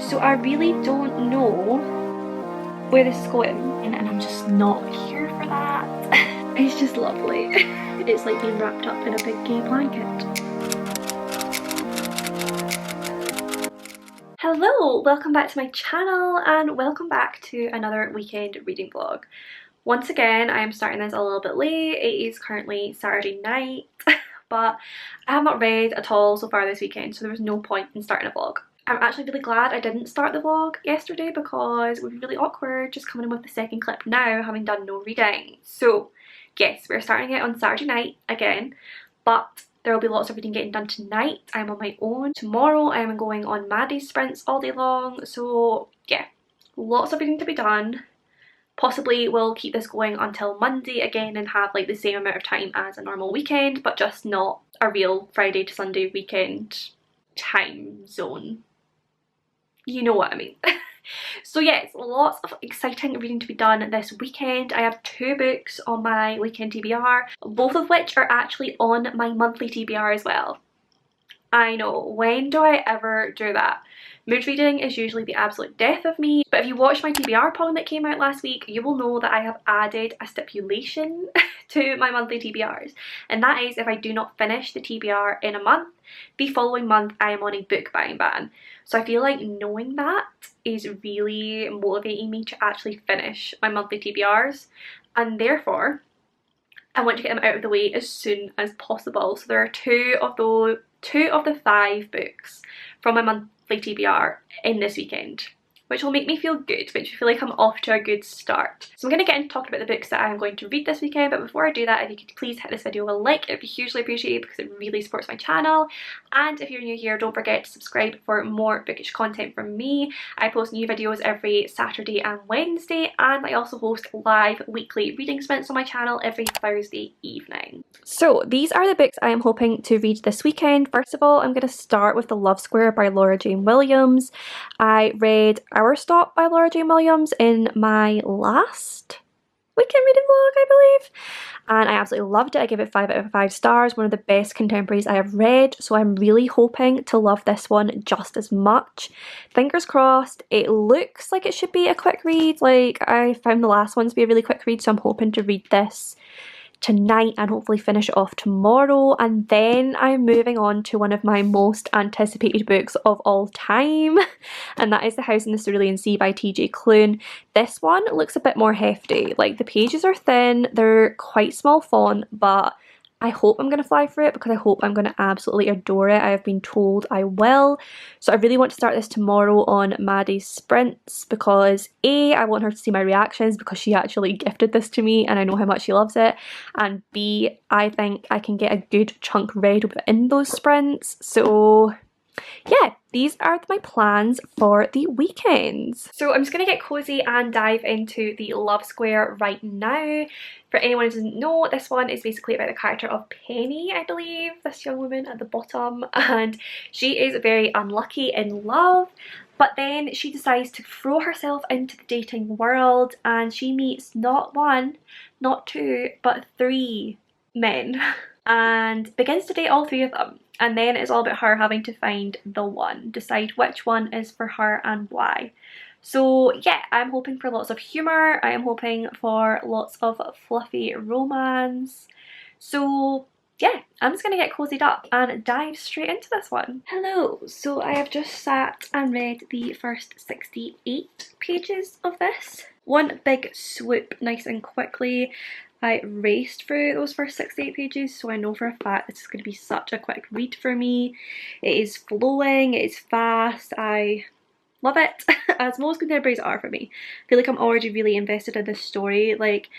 So I really don't know where this is going, and I'm just not here for that. It's just lovely. It's like being wrapped up in a big gay blanket. Hello, welcome back to my channel and welcome back to another weekend reading vlog. Once again, I am starting this a little bit late. It is currently Saturday night, but I have not read at all so far this weekend, so there was no point in starting a vlog. I'm actually really glad I didn't start the vlog yesterday because it would be really awkward just coming in with the second clip now, having done no reading. So yes, we're starting it on Saturday night again, but there will be lots of reading getting done tonight. I'm on my own. Tomorrow I am going on Maddie's sprints all day long, so yeah, lots of reading to be done. Possibly we'll keep this going until Monday again and have like the same amount of time as a normal weekend, but just not a real Friday to Sunday weekend time zone. You know what I mean. So yes, lots of exciting reading to be done this weekend. I have 2 books on my weekend TBR, both of which are actually on my monthly TBR as well. I know, when do I ever do that? Mood reading is usually the absolute death of me, but if you watched my TBR poem that came out last week, you will know that I have added a stipulation to my monthly TBRs, and that is if I do not finish the TBR in a month, the following month I am on a book buying ban. So I feel like knowing that is really motivating me to actually finish my monthly TBRs, and therefore I want to get them out of the way as soon as possible. So there are 2 of the 5 books from my monthly TBR in this weekend, which will make me feel good, which I feel like I'm off to a good start. So I'm going to get into talking about the books that I'm going to read this weekend, but before I do that, if you could please hit this video a like, it would be hugely appreciated because it really supports my channel. And if you're new here, don't forget to subscribe for more bookish content from me. I post new videos every Saturday and Wednesday, and I also host live weekly reading sprints on my channel every Thursday evening. So these are the books I am hoping to read this weekend. First of all, I'm going to start with The Love Square by Laura Jane Williams. I read Our Stop by Laura Jane Williams in my last weekend reading vlog, I believe, and I absolutely loved it. I gave it 5 out of 5 stars, one of the best contemporaries I have read, so I'm really hoping to love this one just as much. Fingers crossed. It looks like it should be a quick read. Like, I found the last one to be a really quick read, so I'm hoping to read this tonight and hopefully finish it off tomorrow, and then I'm moving on to one of my most anticipated books of all time, and that is The House in the Cerulean Sea by TJ Klune. This one looks a bit more hefty. Like, the pages are thin, they're quite small font, but I hope I'm going to fly for it because I hope I'm going to absolutely adore it. I have been told I will. So I really want to start this tomorrow on Maddie's sprints because A, I want her to see my reactions because she actually gifted this to me and I know how much she loves it. And B, I think I can get a good chunk read within those sprints. So yeah, these are my plans for the weekends. So I'm just going to get cozy and dive into The Love Square right now. For anyone who doesn't know, this one is basically about the character of Penny, I believe, this young woman at the bottom, and she is very unlucky in love, but then she decides to throw herself into the dating world and she meets not 1, not 2, but 3 men and begins to date all 3 of them. And then it's all about her having to find the one, decide which one is for her and why. So yeah, I'm hoping for lots of humour, I am hoping for lots of fluffy romance. So yeah, I'm just going to get cozied up and dive straight into this one. Hello, so I have just sat and read the first 68 pages of this. One big swoop, nice and quickly. I raced through those first 68 pages, so I know for a fact this is going to be such a quick read for me. It is flowing, it is fast, I love it, as most contemporaries are for me. I feel like I'm already really invested in this story. Like,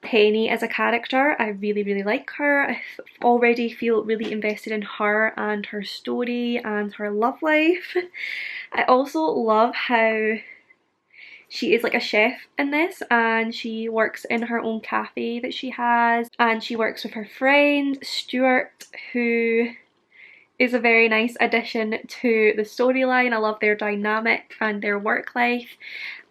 Penny as a character, I really like her. I already feel really invested in her and her story and her love life. I also love how she is like a chef in this and she works in her own cafe that she has, and she works with her friend Stuart, who is a very nice addition to the storyline. I love their dynamic and their work life,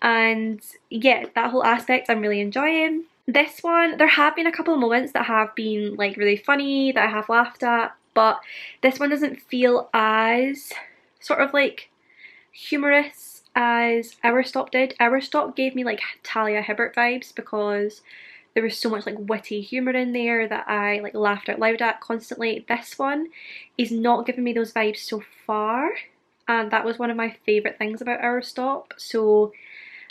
and yeah, that whole aspect I'm really enjoying. This one, there have been a couple of moments that have been like really funny that I have laughed at, but this one doesn't feel as sort of like humorous as Our Stop did. Our Stop gave me like Talia Hibbert vibes because there was so much like witty humour in there that I like laughed out loud at constantly. This one is not giving me those vibes so far, and that was one of my favourite things about Our Stop, so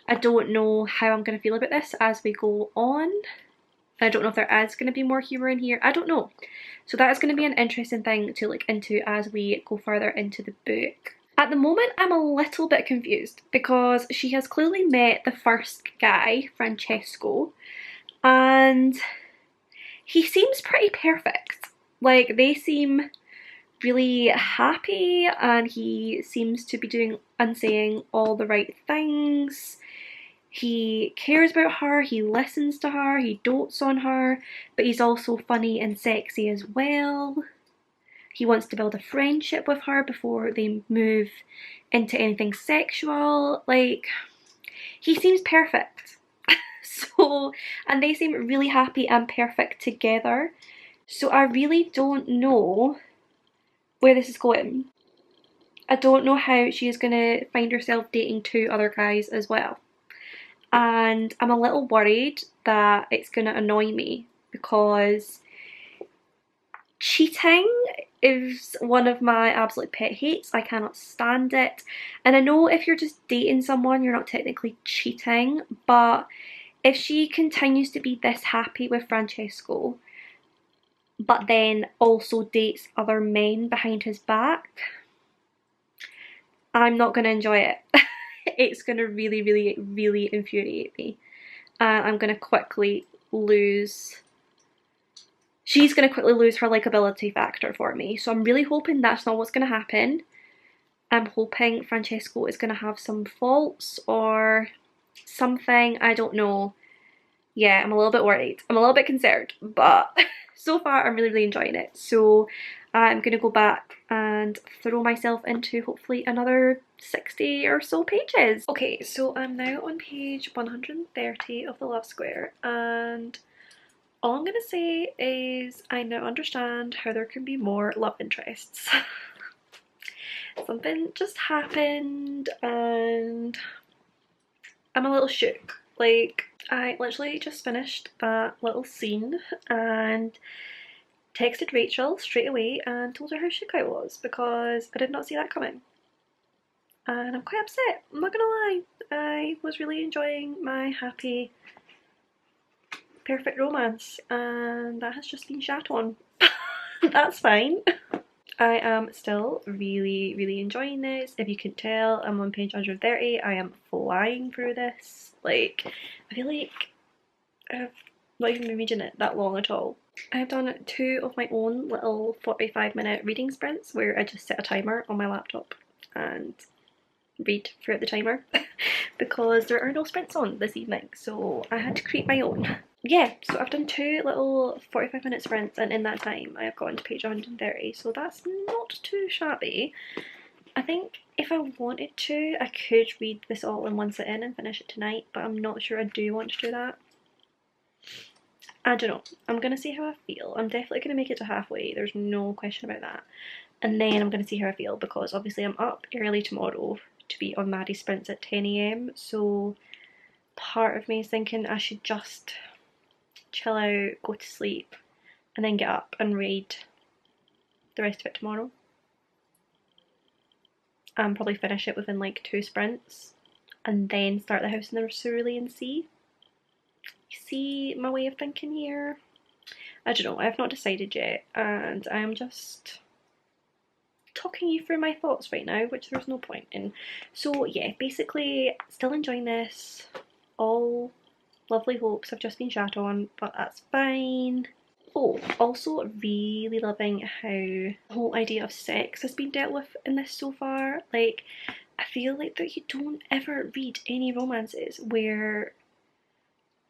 I don't know how I'm going to feel about this as we go on. I don't know if there is going to be more humour in here. I don't know. So that is going to be an interesting thing to look into as we go further into the book. At the moment, I'm a little bit confused because she has clearly met the first guy, Francesco, and he seems pretty perfect. Like, they seem really happy and he seems to be doing and saying all the right things. He cares about her, he listens to her, he dotes on her, but he's also funny and sexy as well. He wants to build a friendship with her before they move into anything sexual. Like, he seems perfect. So, and they seem really happy and perfect together. So I really don't know where this is going. I don't know how she is going to find herself dating 2 other guys as well. And I'm a little worried that it's going to annoy me because cheating is one of my absolute pet hates. I cannot stand it. And I know if you're just dating someone, you're not technically cheating, but if she continues to be this happy with Francesco, but then also dates other men behind his back, I'm not going to enjoy it. It's going to really, really, really infuriate me. I'm going to quickly lose... She's going to quickly lose her likability factor for me. So I'm really hoping that's not what's going to happen. I'm hoping Francesco is going to have some faults or something. I don't know. Yeah, I'm a little bit worried. I'm a little bit concerned. But so far, I'm really, really enjoying it. So I'm going to go back and throw myself into hopefully another 60 or so pages. Okay, so I'm now on page 130 of the Love Square, and all I'm gonna say is I now understand how there can be more love interests. Something just happened and I'm a little shook. Like, I literally just finished that little scene and texted Rachel straight away and told her how shook I was because I did not see that coming. And I'm quite upset, I'm not gonna lie. I was really enjoying my happy, perfect romance and that has just been shat on. That's fine. I am still really, really enjoying this. If you can tell, I'm on page 130. I am flying through this. Like, I feel like I've not even been reading it that long at all. I have done 2 of my own little 45-minute reading sprints where I just set a timer on my laptop and read throughout the timer because there are no sprints on this evening, so I had to create my own. Yeah, so I've done 2 little 45-minute sprints and in that time I have gotten to page 130, so that's not too shabby. I think if I wanted to, I could read this all in one sitting and finish it tonight, but I'm not sure I do want to do that. I don't know, I'm going to see how I feel. I'm definitely going to make it to halfway, there's no question about that. And then I'm going to see how I feel because obviously I'm up early tomorrow to be on Maddie's sprints at 10 AM, so part of me is thinking I should just chill out, go to sleep, and then get up and read the rest of it tomorrow. And probably finish it within like 2 sprints, and then start the house in the cerulean sea. You see my way of thinking here? I don't know, I have not decided yet, and I am just talking you through my thoughts right now, which there's no point in. So yeah, basically still enjoying this. All lovely hopes have just been shat on, but that's fine. Oh, also really loving how the whole idea of sex has been dealt with in this so far. Like, I feel like that you don't ever read any romances where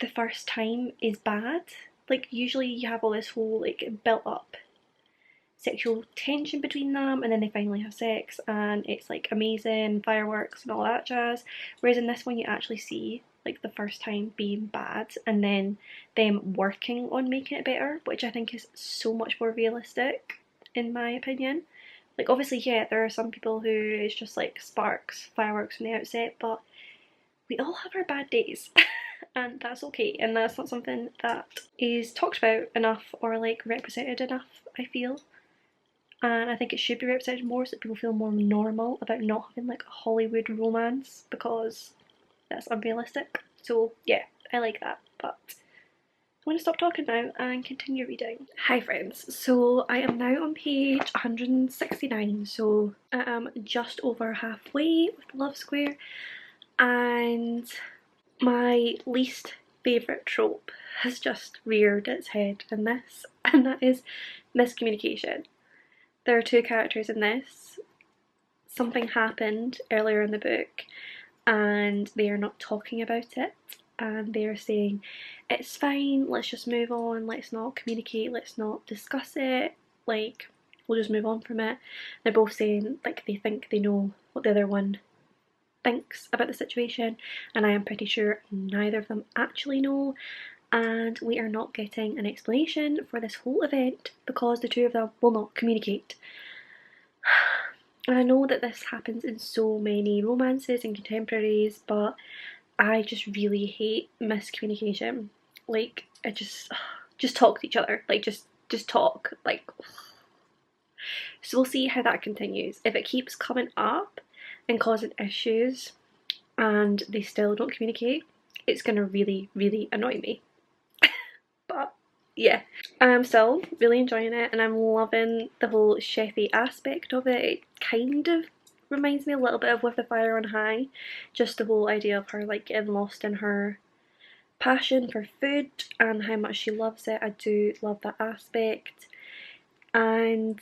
the first time is bad. Like, usually you have all this whole like built up sexual tension between them and then they finally have sex and it's like amazing, fireworks and all that jazz, whereas in this one you actually see like the first time being bad and then them working on making it better, which I think is so much more realistic in my opinion. Like obviously, yeah, there are some people who it's just like sparks, fireworks from the outset, but we all have our bad days. And that's okay, and that's not something that is talked about enough or like represented enough, I feel. And I think it should be represented more so that people feel more normal about not having like a Hollywood romance, because that's unrealistic. So yeah, I like that, but I'm going to stop talking now and continue reading. Hi friends, so I am now on page 169, so I am just over halfway with Love Square, and my least favourite trope has just reared its head in this, and that is miscommunication. There are two characters in this. Something happened earlier in the book and they are not talking about it, and they're saying it's fine, let's just move on, let's not communicate, let's not discuss it, like we'll just move on from it. They're both saying like they think they know what the other one thinks about the situation, and I am pretty sure neither of them actually know, and we are not getting an explanation for this whole event because the two of them will not communicate. And I know that this happens in so many romances and contemporaries, but I just really hate miscommunication. Like, I just talk to each other. Like, just talk. Like, so we'll see how that continues. If it keeps coming up and causing issues and they still don't communicate, it's gonna really, really annoy me. But yeah, I'm still really enjoying it, and I'm loving the whole chefy aspect of it. It kind of reminds me a little bit of With the Fire on High, just the whole idea of her like getting lost in her passion for food and how much she loves it. I do love that aspect. And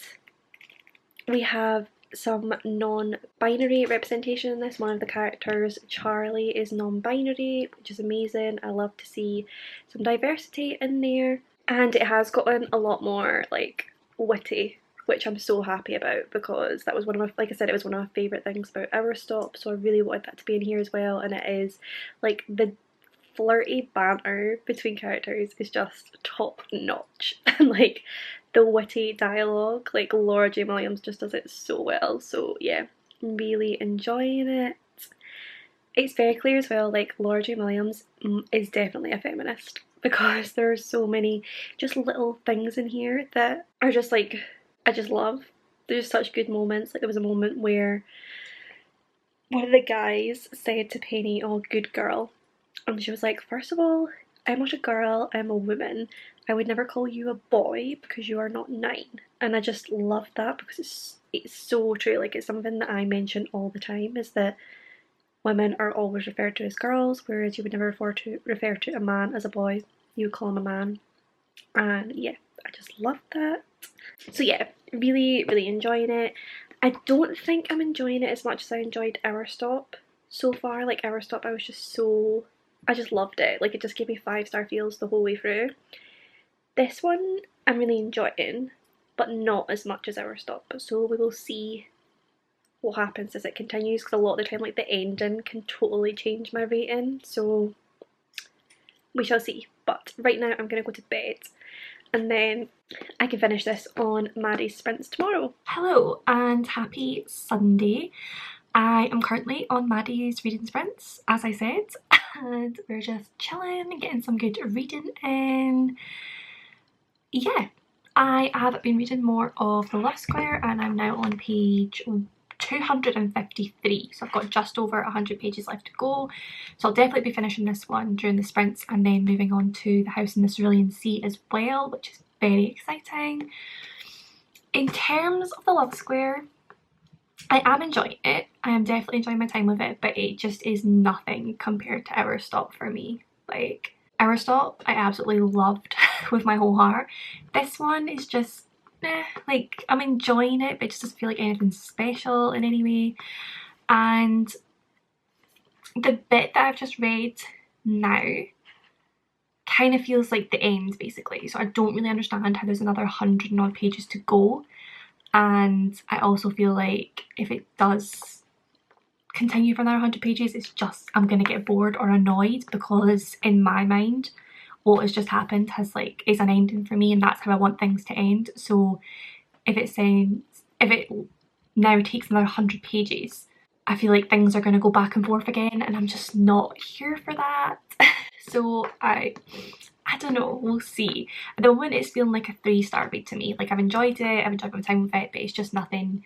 we have some non-binary representation in this. One of the characters, Charlie, is non-binary, which is amazing. I love to see some diversity in there, and it has gotten a lot more like witty, which I'm so happy about, because that was one of my, like I said, it was one of my favourite things about Our Stop, so I really wanted that to be in here as well. And it is like the flirty banter between characters is just top notch. And like the witty dialogue, like Laura J. Williams just does it so well. So yeah, I'm really enjoying it. It's very clear as well, like Laura J. Williams is definitely a feminist, because there are so many just little things in here that are just like, I just love. There's such good moments. Like there was a moment where one of the guys said to Penny, "Oh, good girl," and she was like, "First of all, I'm not a girl, I'm a woman. I would never call you a boy because you are not 9." And I just love that, because it's so true. Like it's something that I mention all the time, is that women are always referred to as girls, whereas you would never refer to a man as a boy. You would call him a man. And yeah, I just love that. So yeah, really, really enjoying it. I don't think I'm enjoying it as much as I enjoyed Our Stop so far. Like Our Stop, I just loved it. Like it just gave me 5-star feels the whole way through. This one I'm really enjoying, but not as much as Our Stop. So we will see what happens as it continues, because a lot of the time like the ending can totally change my rating, so we shall see. But right now I'm gonna go to bed, and then I can finish this on Maddie's sprints tomorrow. Hello and happy Sunday. I am currently on Maddie's reading sprints, as I said, and we're just chilling, getting some good reading in. Yeah, I have been reading more of The Love Square, and I'm now on page 253, so I've got just over 100 pages left to go, so I'll definitely be finishing this one during the sprints and then moving on to The House in the Cerulean Sea as well, which is very exciting. In terms of The Love Square, I am enjoying it. I am definitely enjoying my time with it, but it just is nothing compared to Our Stop for me. Like Our Stop I absolutely loved with my whole heart. This one is just like I'm enjoying it, but it just doesn't feel like anything special in any way. And the bit that I've just read now kind of feels like the end, basically, so I don't really understand how there's another 100 and odd pages to go. And I also feel like if it does continue for another 100 pages, it's just I'm gonna get bored or annoyed, because in my mind what has just happened is an ending for me, and that's how I want things to end. So if it now takes another 100 pages, I feel like things are going to go back and forth again, and I'm just not here for that. So I don't know, we'll see. At the moment it's feeling like a 3-star read to me. Like I've enjoyed it, I've enjoyed my time with it, but it's just nothing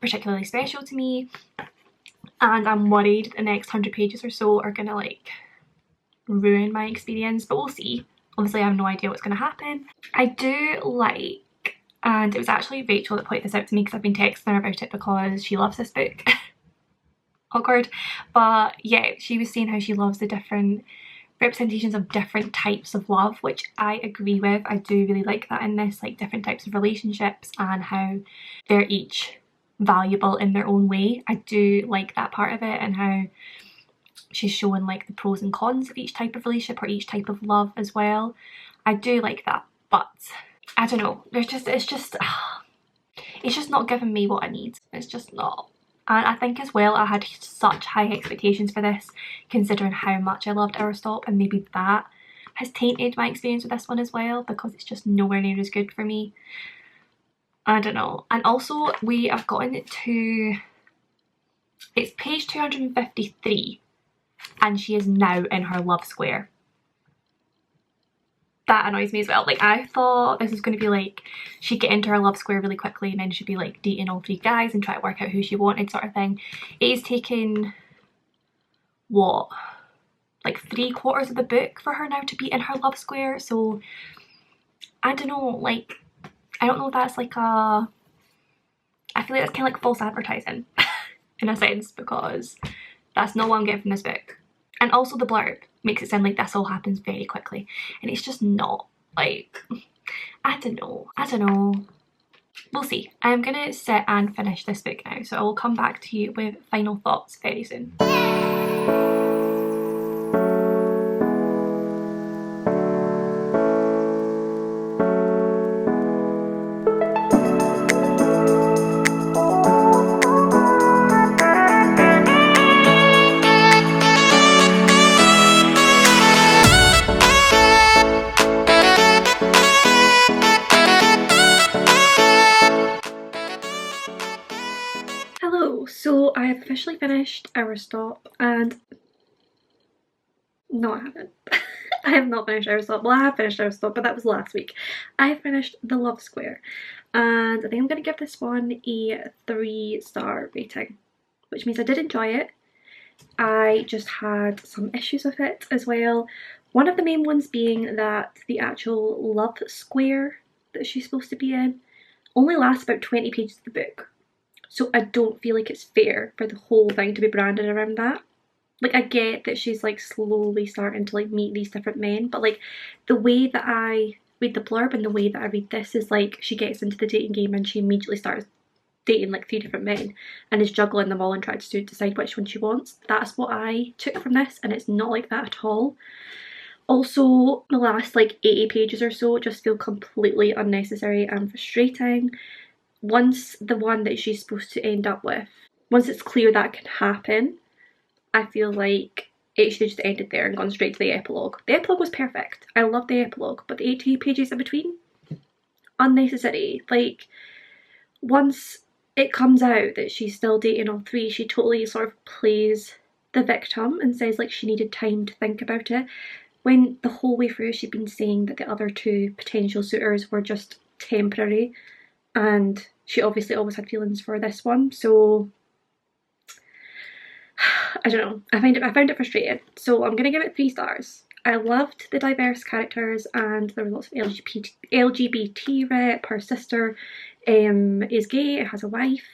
particularly special to me. And I'm worried the next 100 pages or so are gonna like ruin my experience, but we'll see. Obviously I have no idea what's gonna happen. I do like, and it was actually Rachel that pointed this out to me because I've been texting her about it because she loves this book. Awkward. But yeah, she was saying how she loves the different representations of different types of love, which I agree with. I do really like that in this, like different types of relationships and how they're each valuable in their own way. I do like that part of it, and how she's showing like the pros and cons of each type of relationship or each type of love as well. I do like that, but I don't know, it's just not giving me what I need. It's just not. And I think as well I had such high expectations for this considering how much I loved Our Stop, and maybe that has tainted my experience with this one as well because it's just nowhere near as good for me. I don't know. And also we have gotten to, it's page 253 and she is now in her love square. That annoys me as well. Like I thought this was going to be like she'd get into her love square really quickly and then she'd be like dating all 3 guys and try to work out who she wanted, sort of thing. It is taken, what, like 3/4 of the book for her now to be in her love square. So I don't know, like I don't know if that's like a, I feel like that's kind of like false advertising in a sense, because that's not what I'm getting from this book. And also the blurb makes it sound like this all happens very quickly, and it's just not. Like, I don't know. We'll see. I'm gonna sit and finish this book now, so I will come back to you with final thoughts very soon. Hello, so I have officially finished Our Stop, and no I haven't. I have not finished Our Stop. Well, I have finished Our Stop, but that was last week. I have finished The Love Square, and I think I'm going to give this one a 3-star rating, which means I did enjoy it. I just had some issues with it as well. One of the main ones being that the actual love square that she's supposed to be in only lasts about 20 pages of the book. So I don't feel like it's fair for the whole thing to be branded around that. Like I get that she's like slowly starting to like meet these different men, but like the way that I read the blurb and the way that I read this is like she gets into the dating game and she immediately starts dating like 3 different men and is juggling them all and trying to decide which one she wants. That's what I took from this, and it's not like that at all. Also, the last like 80 pages or so just feel completely unnecessary and frustrating. Once the one that she's supposed to end up with, once it's clear that can happen, I feel like it should have just ended there and gone straight to the epilogue. The epilogue was perfect. I loved the epilogue, but the 80 pages in between, unnecessary. Like, once it comes out that she's still dating all 3, she totally sort of plays the victim and says like she needed time to think about it, when the whole way through she'd been saying that the other 2 potential suitors were just temporary, and she obviously always had feelings for this one. So I don't know, I found it frustrating, so I'm gonna give it 3 stars. I loved the diverse characters, and there was lots of LGBT rep. Her sister is gay, it has a wife,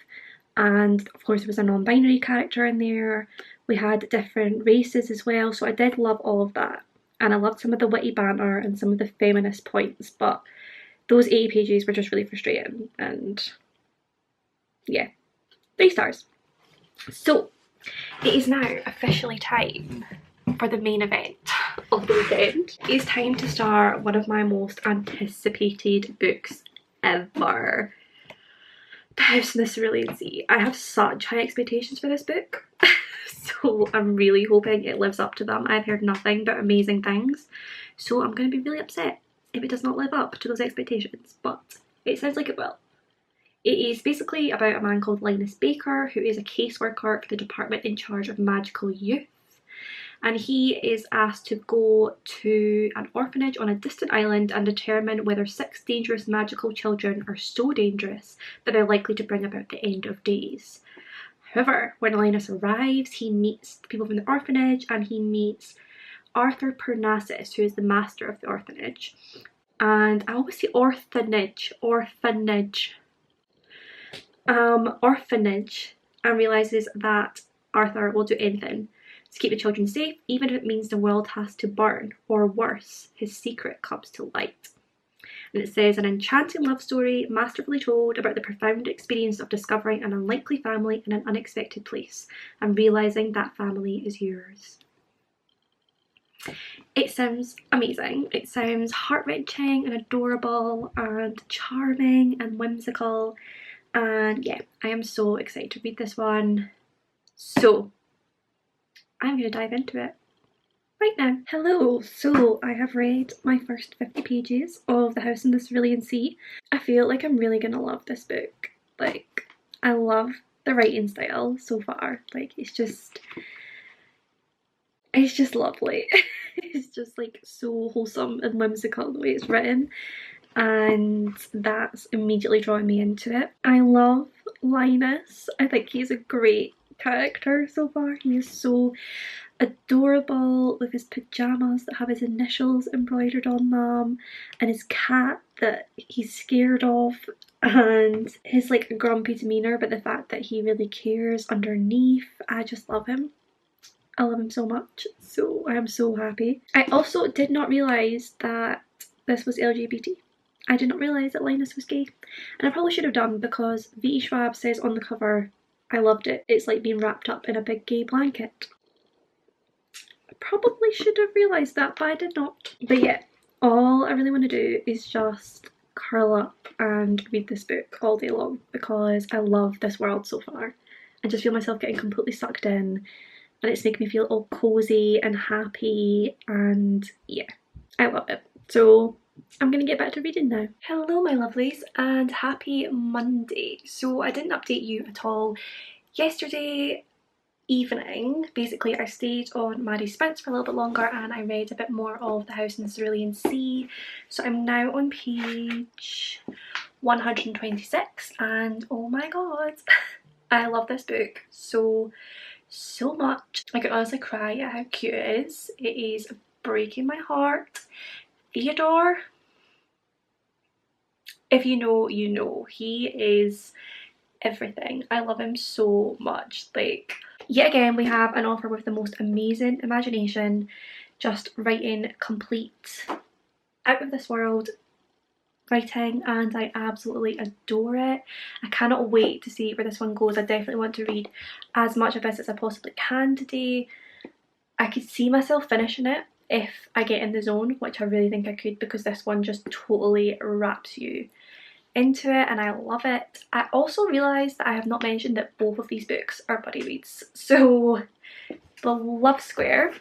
and of course there was a non-binary character in there. We had different races as well, so I did love all of that, and I loved some of the witty banter and some of the feminist points, but those 80 pages were just really frustrating, and yeah, 3 stars. So it is now officially time for the main event of the weekend. It's time to start one of my most anticipated books ever. The House in the Cerulean Sea. I have such high expectations for this book, so I'm really hoping it lives up to them. I've heard nothing but amazing things, so I'm going to be really upset if it does not live up to those expectations, but it sounds like it will. It is basically about a man called Linus Baker, who is a caseworker for the department in charge of magical youth. And he is asked to go to an orphanage on a distant island and determine whether 6 dangerous magical children are so dangerous that they're likely to bring about the end of days. However, when Linus arrives, he meets the people from the orphanage and he meets Arthur Parnassus, who is the master of the orphanage. And I always say orphanage, and realises that Arthur will do anything to keep the children safe, even if it means the world has to burn, or worse, his secret comes to light. And it says, an enchanting love story, masterfully told about the profound experience of discovering an unlikely family in an unexpected place, and realising that family is yours. It sounds amazing. It sounds heart-wrenching and adorable and charming and whimsical. And yeah, I am so excited to read this one. So I'm going to dive into it right now. Hello, so I have read my first 50 pages of The House in the Cerulean Sea. I feel like I'm really going to love this book. Like, I love the writing style so far. Like, it's just lovely. It's just like so wholesome and whimsical the way it's written, and that's immediately drawing me into it. I love Linus. I think he's a great character so far. He is so adorable with his pyjamas that have his initials embroidered on them, and his cat that he's scared of, and his like grumpy demeanour, but the fact that he really cares underneath. I just love him. I love him so much, so I am so happy. I also did not realise that this was LGBT. I did not realise that Linus was gay, and I probably should have done, because V.E. Schwab says on the cover, I loved it, it's like being wrapped up in a big gay blanket. I probably should have realised that, but I did not. But yeah, all I really want to do is just curl up and read this book all day long, because I love this world so far. I just feel myself getting completely sucked in, and it's making me feel all cozy and happy, and yeah, I love it. So I'm gonna get back to reading now. Hello my lovelies, and happy Monday. So I didn't update you at all yesterday evening. Basically I stayed on Maddie's Spence for a little bit longer and I read a bit more of The House in the Cerulean Sea. So I'm now on page 126, and oh my god, I love this book so much. I could honestly cry at how cute it is. It is breaking my heart. Theodore, if you know, you know. He is everything. I love him so much. Like, yet again we have an author with the most amazing imagination, just writing complete out of this world writing, and I absolutely adore it. I cannot wait to see where this one goes. I definitely want to read as much of this as I possibly can today. I could see myself finishing it if I get in the zone, which I really think I could, because this one just totally wraps you into it and I love it. I also realised that I have not mentioned that both of these books are buddy reads. So The Love Square,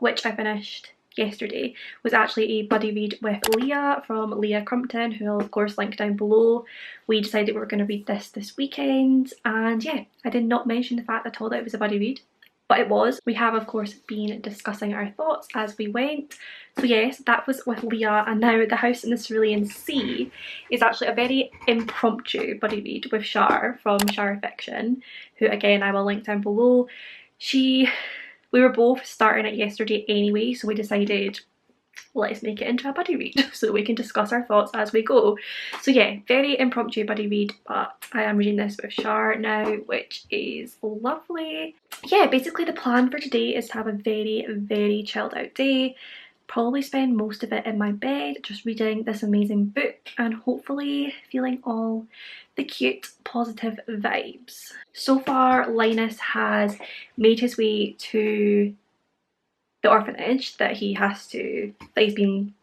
which I finished yesterday, was actually a buddy read with Leah from Leah Crumpton, who I'll of course link down below. We decided we were going to read this weekend, and yeah, I did not mention the fact at all that it was a buddy read, but it was. We have of course been discussing our thoughts as we went. So yes, that was with Leah, and now The House in the Cerulean Sea is actually a very impromptu buddy read with Shar from Shar Fiction, who again I will link down below. We were both starting it yesterday anyway, so we decided let's make it into a buddy read so that we can discuss our thoughts as we go. So yeah, very impromptu buddy read, but I am reading this with Shar now, which is lovely. Yeah, basically the plan for today is to have a very chilled out day. Probably spend most of it in my bed just reading this amazing book and hopefully feeling all the cute positive vibes. So far Linus has made his way to the orphanage that he's been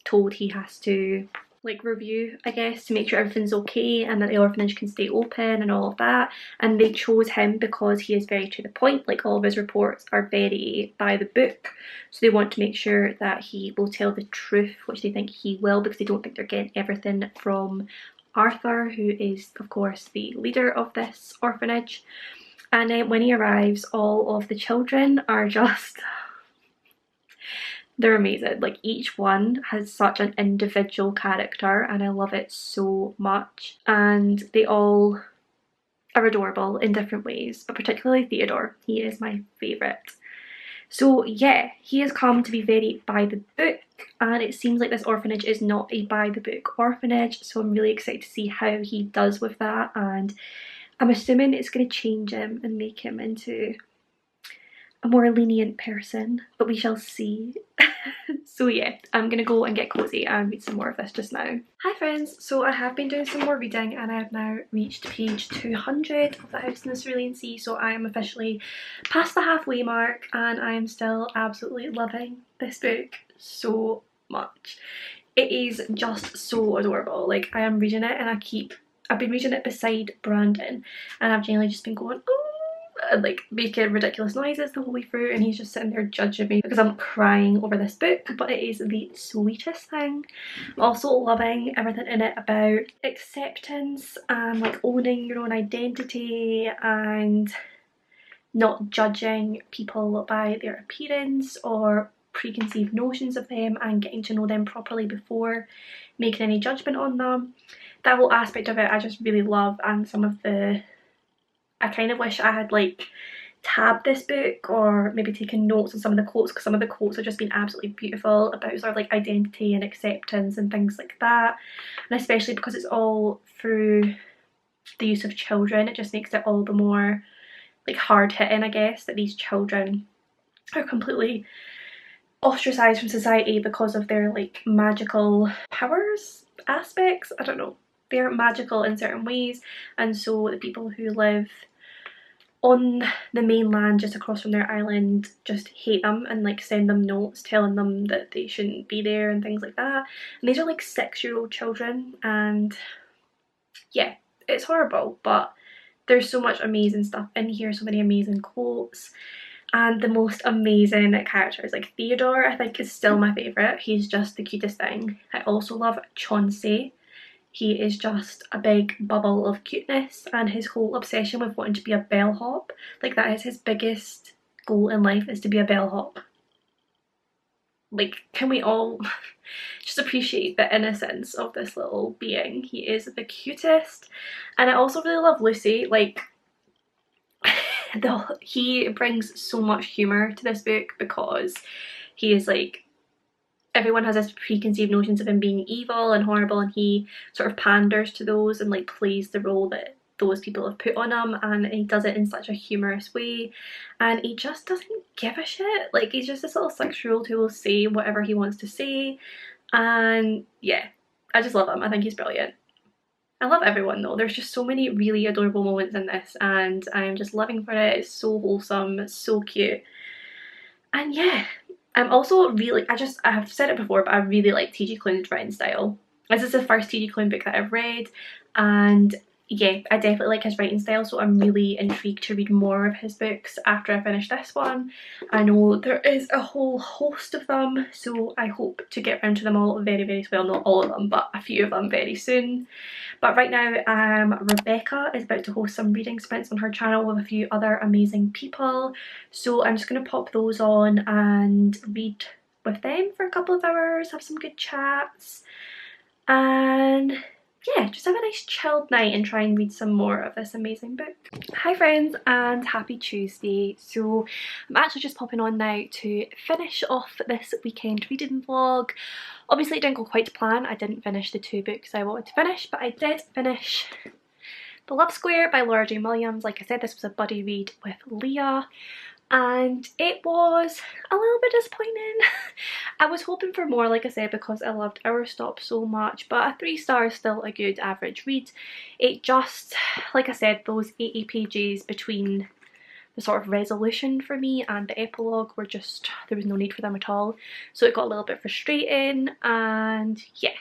told he has to like review, I guess, to make sure everything's okay and that the orphanage can stay open and all of that. And they chose him because he is very to the point. Like, all of his reports are very by the book, so they want to make sure that he will tell the truth, which they think he will, because they don't think they're getting everything from Arthur, who is of course the leader of this orphanage. And then when he arrives, all of the children are just, they're amazing. Like, each one has such an individual character and I love it so much. And they all are adorable in different ways, but particularly Theodore. He is my favourite. So yeah, he has come to be very by the book, and it seems like this orphanage is not a by the book orphanage, so I'm really excited to see how he does with that, and I'm assuming it's going to change him and make him into a more lenient person, but we shall see. So yeah, I'm gonna go and get cozy and read some more of this just now. Hi friends, so I have been doing some more reading and I have now reached page 200 of The House in the Cerulean Sea, so I am officially past the halfway mark and I am still absolutely loving this book so much. It is just so adorable. Like, I am reading it and I've been reading it beside Brandon and I've generally just been going, oh, and like making ridiculous noises the whole way through, and he's just sitting there judging me because I'm crying over this book, but it is the sweetest thing. I'm also loving everything in it about acceptance and like owning your own identity and not judging people by their appearance or preconceived notions of them, and getting to know them properly before making any judgment on them. That whole aspect of it I just really love, and some of the, I kind of wish I had like tabbed this book or maybe taken notes on some of the quotes, because some of the quotes have just been absolutely beautiful about sort of like identity and acceptance and things like that, and especially because it's all through the use of children, it just makes it all the more like hard hitting, I guess, that these children are completely ostracized from society because of their like magical powers aspects. I don't know, they're magical in certain ways, and so the people who live on the mainland just across from their island just hate them and like send them notes telling them that they shouldn't be there and things like that. And these are like 6-year-old children, and yeah, it's horrible, but there's so much amazing stuff in here, so many amazing quotes and the most amazing characters. Like Theodore I think is still my favourite, he's just the cutest thing. I also love Chauncey. He is just a big bubble of cuteness, and his whole obsession with wanting to be a bellhop, like that is his biggest goal in life, is to be a bellhop. Like, can we all just appreciate the innocence of this little being? He is the cutest. And I also really love Lucy. Like, he brings so much humour to this book because he is like, everyone has this preconceived notions of him being evil and horrible, and he sort of panders to those and like plays the role that those people have put on him, and he does it in such a humorous way, and he just doesn't give a shit. Like, he's just this little 6-year-old who will say whatever he wants to say, and yeah, I just love him. I think he's brilliant. I love everyone though, there's just so many really adorable moments in this and I'm just living for it. It's so wholesome, so cute, and yeah, I'm also really, I have said it before, but I really like T.G. Clune's writing style. This is the first T.G. Clune book that I've read, and yeah, I definitely like his writing style, so I'm really intrigued to read more of his books after I finish this one. I know there is a whole host of them, so I hope to get around to them all very, very well, not all of them, but a few of them very soon. But right now, Rebecca is about to host some reading sprints on her channel with a few other amazing people, so I'm just going to pop those on and read with them for a couple of hours, have some good chats, and yeah, just have a nice chilled night and try and read some more of this amazing book. Hi friends, and happy Tuesday. So I'm actually just popping on now to finish off this weekend reading vlog. Obviously it didn't go quite to plan, I didn't finish the 2 books I wanted to finish, but I did finish The Love Square by Laura J. Williams. Like I said, this was a buddy read with Leah, and it was a little bit disappointing. I was hoping for more, like I said, because I loved Our Stop so much, but a 3 star is still a good average read. It just, like I said, those 80 pages between the sort of resolution for me and the epilogue were just, there was no need for them at all, so it got a little bit frustrating, and yeah,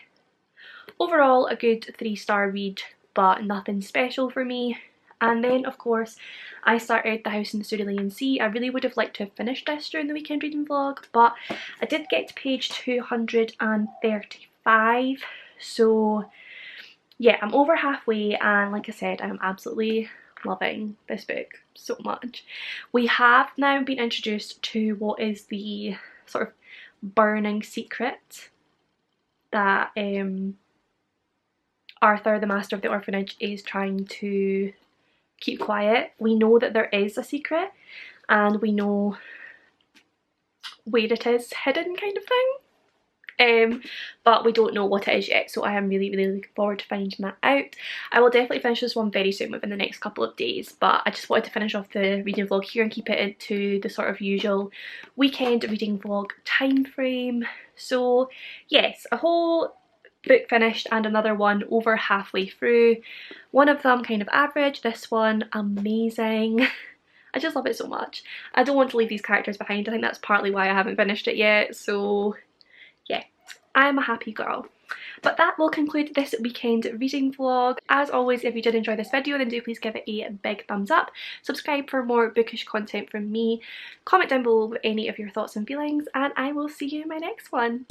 overall a good 3 star read, but nothing special for me. And then of course I started The House in the Cerulean Sea. I really would have liked to have finished this during the weekend reading vlog, but I did get to page 235, so yeah, I'm over halfway, and like I said, I'm absolutely loving this book so much. We have now been introduced to what is the sort of burning secret that Arthur, the master of the orphanage, is trying to keep quiet. We know that there is a secret, and we know where it is hidden, kind of thing. But we don't know what it is yet, so I am really looking forward to finding that out. I will definitely finish this one very soon, within the next couple of days, but I just wanted to finish off the reading vlog here and keep it into the sort of usual weekend reading vlog time frame. So yes, a whole book finished and another one over halfway through. One of them kind of average, this one amazing. I just love it so much. I don't want to leave these characters behind. I think that's partly why I haven't finished it yet, so yeah, I'm a happy girl. But that will conclude this weekend reading vlog. As always, if you did enjoy this video, then do please give it a big thumbs up. Subscribe for more bookish content from me. Comment down below with any of your thoughts and feelings, and I will see you in my next one.